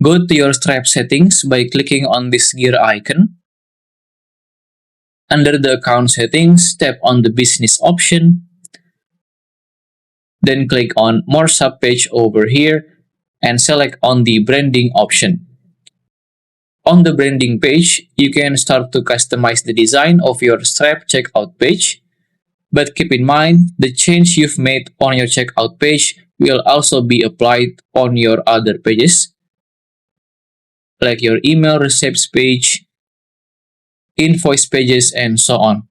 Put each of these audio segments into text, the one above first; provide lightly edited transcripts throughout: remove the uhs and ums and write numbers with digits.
Go to your Stripe settings by clicking on this gear icon. Under the account settings, tap on the business option. Then click on more subpage over here and select on the branding option. On the branding page, you can start to customize the design of your Stripe checkout page. But keep in mind, the change you've made on your checkout page will also be applied on your other pages, like your email receipts page, invoice pages, and so on.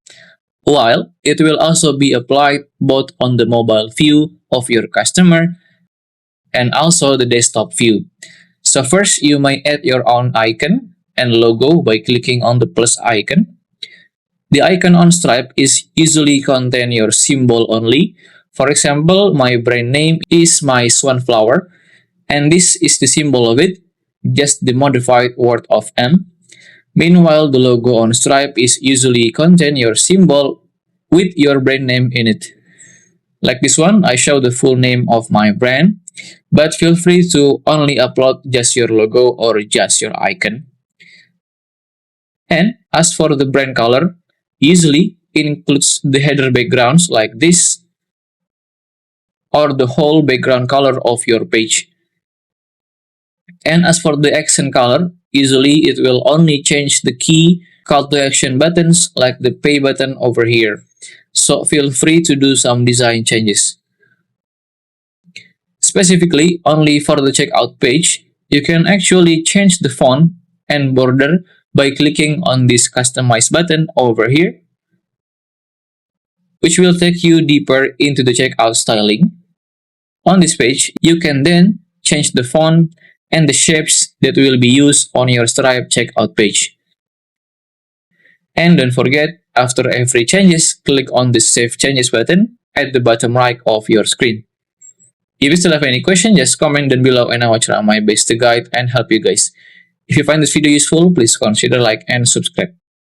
While it will also be applied both on the mobile view of your customer and also the desktop view. So first, you may add your own icon and logo by clicking on the plus icon. The icon on Stripe is usually contain your symbol only. For example, my brand name is my Sunflower, and this is the symbol of it, just the modified word of M. Meanwhile, the logo on Stripe is usually contain your symbol with your brand name in it. Like this one, I show the full name of my brand, but feel free to only upload just your logo or just your icon. And as for the brand color, usually it includes the header backgrounds like this or the whole background color of your page. And as for the action color, usually it will only change the key call to action buttons like the pay button over here. So feel free to do some design changes. Specifically, only for the checkout page, you can actually change the font and border by clicking on this customize button over here, which will take you deeper into the checkout styling. On this page, you can then change the font and the shapes that will be used on your Stripe checkout page. And don't forget, after every changes, click on the Save Changes button at the bottom right of your screen. If you still have any question, just comment down below and I will try my best to guide and help you guys. If you find this video useful, please consider like and subscribe.